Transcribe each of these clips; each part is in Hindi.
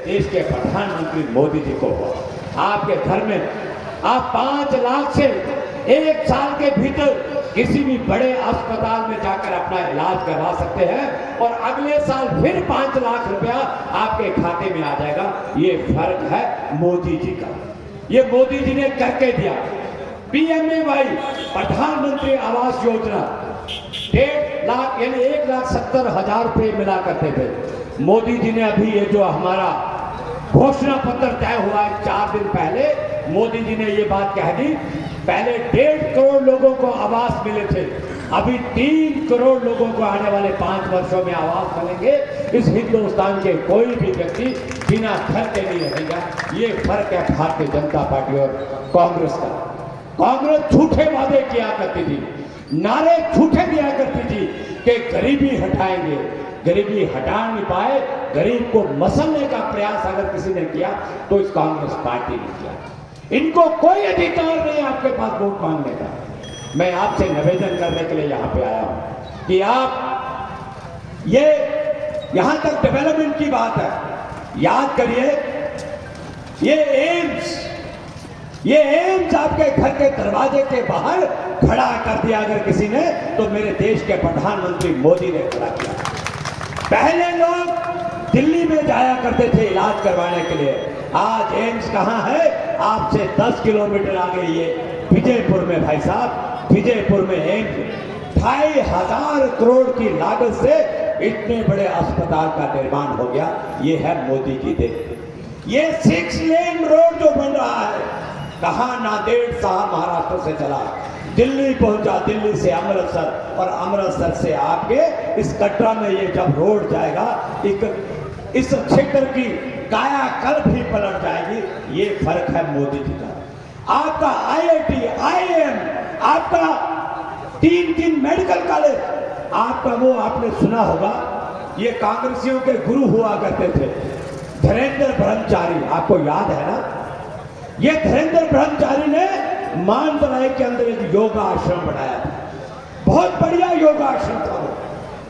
देश के प्रधानमंत्री मोदी जी को हुआ। आपके घर में आप 5 लाख से 1 साल के भीतर किसी भी बड़े अस्पताल में जाकर अपना इलाज करवा सकते हैं और अगले साल फिर 5 लाख रुपया आपके खाते में आ जाएगा। ये फर्क है मोदी जी का। ये मोदी जी ने करके दिया। PMAY प्रधानमंत्री आवास योजना 1.5 लाख यानी 1,70,000 रुपये मिला करते थे। मोदी जी ने अभी ये जो हमारा घोषणा पत्र तय हुआ है 4 दिन पहले, मोदी जी ने ये बात कह दी, पहले 1.5 करोड़ लोगों को आवास मिले थे, अभी 3 करोड़ लोगों को आने वाले 5 वर्षों में आवास मिलेंगे। इस हिंदुस्तान के कोई भी व्यक्ति बिना घर के नहीं रहेगा। ये फर्क है भारतीय जनता पार्टी और कांग्रेस का। कांग्रेस झूठे वादे किया करती थी, नारे झूठे दिया करती थी कि गरीबी हटाएंगे, गरीबी हटा नहीं पाए। गरीब को मसलने का प्रयास अगर किसी ने किया तो इस कांग्रेस पार्टी ने किया। इनको कोई अधिकार नहीं आपके पास वोट मांगने का। मैं आपसे निवेदन करने के लिए यहां पे आया हूं कि आप ये यहां तक डेवलपमेंट की बात है, याद करिए ये एम्स आपके घर के दरवाजे के बाहर खड़ा कर दिया अगर किसी ने, तो मेरे देश के प्रधानमंत्री मोदी ने खड़ा किया। पहले लोग दिल्ली में जाया करते थे इलाज करवाने के लिए, आज एम्स कहां है? आपसे 10 किलोमीटर आगे ये विजयपुर में, भाई साहब विजयपुर में एम्स 2,500 करोड़ की लागत से इतने बड़े अस्पताल का निर्माण हो गया। ये है मोदी की देन। ये 6 लेन रोड जो बन रहा है, कहां नांदेड़ साहब महाराष्ट्र से चला, दिल्ली पहुंचा, दिल्ली से अमृतसर और अमृतसर से आपके इस कटरा में ये जब रोड जाएगा, इस क्षेत्र की कायाकल्प भी पलट जाएगी। ये फर्क है मोदी जी का। आपका IIT, IIM, आपका 3 मेडिकल कॉलेज, आपका वो आपने सुना होगा, ये कांग्रेसियों के गुरु हुआ करते थे धीरेन्द्र ब्रह्मचारी, आपको याद है ना? ये धीरेन्द्र ब्रह्मचारी ने मानतलाई के अंदर एक योगा आश्रम बनाया था, बहुत बढ़िया योगा आश्रम था वो।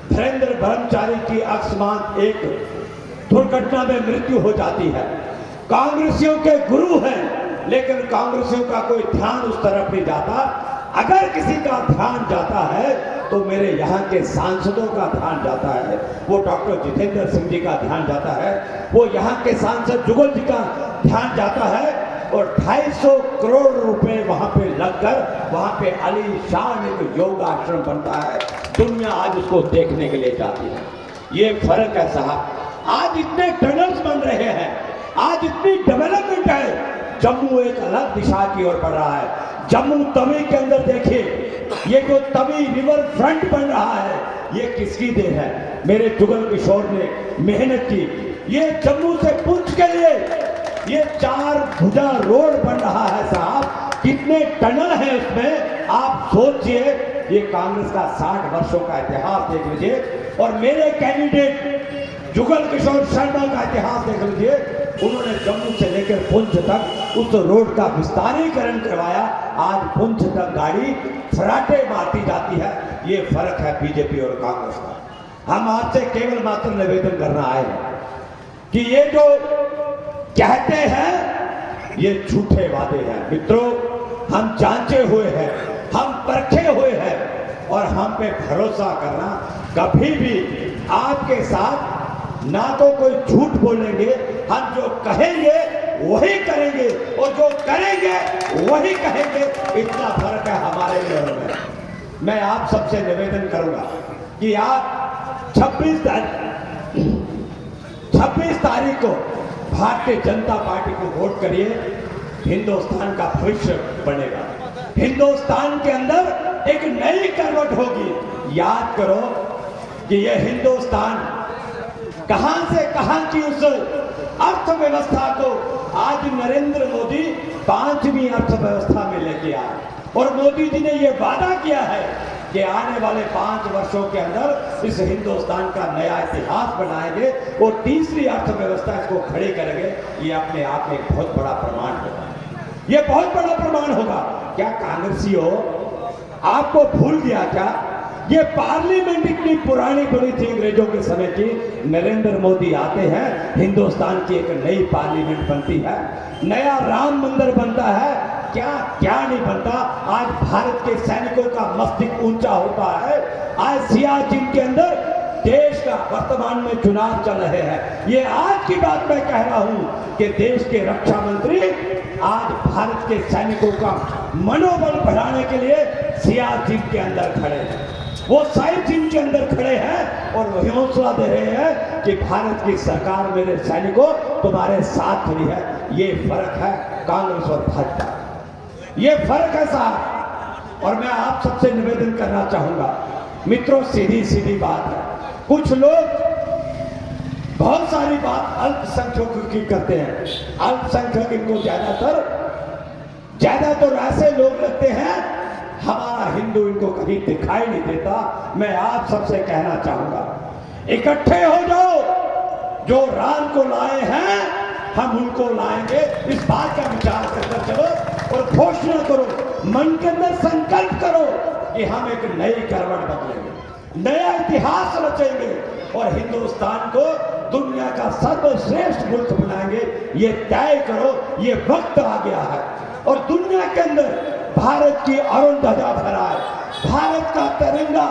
धीरेन्द्र ब्रह्मचारी की अकस्मात एक दुर्घटना में मृत्यु हो जाती है। कांग्रेसियों के गुरु हैं, लेकिन कांग्रेसियों का कोई ध्यान उस तरफ नहीं जाता। अगर किसी का ध्यान जाता है तो मेरे यहाँ के सांसदों का ध्यान जाता है, वो डॉक्टर जितेंद्र सिंह जी का ध्यान जाता है, वो यहाँ के सांसद जुगल जी का ध्यान जाता है और 250 करोड़ रुपए वहां पे लगकर वहां पे आलीशान एक योगा आश्रम बनता है। दुनिया आज उसको देखने के लिए जाती है। ये फर्क है साहब। आज इतने टनल्स बन रहे हैं, आज इतनी डेवलपमेंट है। जम्मू एक अलग दिशा की ओर बढ़ रहा है। जम्मू तवी के अंदर देखिए, ये जो तवी रिवर फ्रंट बन रहा है, ये किसकी देन है? मेरे जुगल किशोर ने मेहनत की। ये जम्मू से पुंछ के लिए ये 4 भुजा रोड बन रहा है साहब, कितने टनल है उसमें, आप सोचिए। ये कांग्रेस का 60 वर्षों का इतिहास देख लीजिए और मेरे कैंडिडेट जुगल किशोर शर्मा का इतिहास देख लीजिए। उन्होंने जम्मू से लेकर पुंछ तक उस रोड का विस्तारीकरण करवाया। आज पुंछ तक गाड़ी फराटे मारती जाती है। ये फर्क है बीजेपी और कांग्रेस का। हम आपसे केवल मात्र निवेदन करना आए हैं कि ये जो कहते हैं ये झूठे वादे हैं। मित्रों, हम जांचे हुए हैं, हम परखे हुए हैं और हम पे भरोसा करना। कभी भी आपके साथ ना तो कोई झूठ बोलेंगे, हम जो कहेंगे वही करेंगे और जो करेंगे वही कहेंगे। इतना फर्क है हमारे लिए। मैं आप सबसे निवेदन करूंगा कि आप 26 तारीख को भारतीय जनता पार्टी को वोट करिए। हिंदुस्तान का भविष्य बनेगा, हिंदुस्तान के अंदर एक नई करवट होगी। याद करो कि यह हिंदुस्तान कहां से कहां की उस अर्थव्यवस्था को आज नरेंद्र मोदी 5वीं अर्थव्यवस्था में लेके आए और मोदी जी ने यह वादा किया है कि आने वाले 5 वर्षों के अंदर इस हिंदुस्तान का नया इतिहास बनाएंगे और तीसरी अर्थव्यवस्था इसको खड़ी करेंगे। ये अपने आप में एक बहुत बड़ा प्रमाण होगा, ये बहुत बड़ा प्रमाण होगा। क्या कांग्रेसियों आपको भूल गया क्या? ये पार्लियामेंट इतनी पुरानी बनी थी अंग्रेजों के समय की। नरेंद्र मोदी आते हैं, हिंदुस्तान की एक नई पार्लियामेंट बनती है, नया राम मंदिर बनता है। क्या क्या नहीं बनता। आज भारत के सैनिकों का मस्तिष्क ऊंचा होता है। आज सियाचिन के अंदर देश का वर्तमान में चुनाव चल रहे हैं। ये आज की बात मैं कह रहा हूं कि देश के रक्षा मंत्री आज भारत के सैनिकों का मनोबल बढ़ाने के लिए सियाचिन के अंदर खड़े हैं, वो सियाचिन के अंदर खड़े हैं और वो हौसला दे रहे हैं कि भारत की सरकार मेरे सैनिकों तुम्हारे साथ खड़ी है। ये फर्क है कांग्रेस और भाजपा, ये फर्क है साहब। और मैं आप सबसे निवेदन करना चाहूंगा मित्रों, सीधी सीधी बात है, कुछ लोग बहुत सारी बात अल्पसंख्यकों की करते हैं। अल्पसंख्यक इनको ज्यादातर ऐसे लोग लगते हैं, हमारा हिंदू इनको कहीं दिखाई नहीं देता। मैं आप सबसे कहना चाहूंगा, इकट्ठे हो जाओ, जो राम को लाए हैं हम उनको लाएंगे। इस बात का विचार करकर चलो और घोषणा करो, मन के अंदर संकल्प करो कि हम एक नई करवट बदलेंगे, नया इतिहास रचेंगे और हिंदुस्तान को दुनिया का सर्वश्रेष्ठ मुल्क बनाएंगे। ये तय करो, ये वक्त आ गया है। और दुनिया के अंदर भारत की अरुण ध्वजा फहराए, भारत का तिरंगा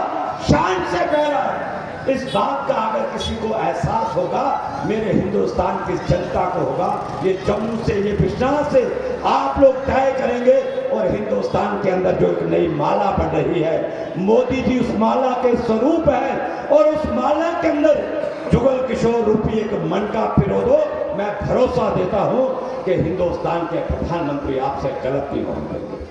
शान से बह रहा है। इस बात का अगर किसी को एहसास होगा, मेरे हिंदुस्तान की जनता को होगा। ये जम्मू से, ये बिजनौर से आप लोग तय करेंगे और हिंदुस्तान के अंदर जो एक नई माला बढ़ रही है, मोदी जी उस माला के स्वरूप है और उस माला के अंदर जुगल किशोर रूपी एक मन का पिरो दो। मैं भरोसा देता हूं कि हिंदुस्तान के प्रधानमंत्री आपसे गलत नहीं होंगे।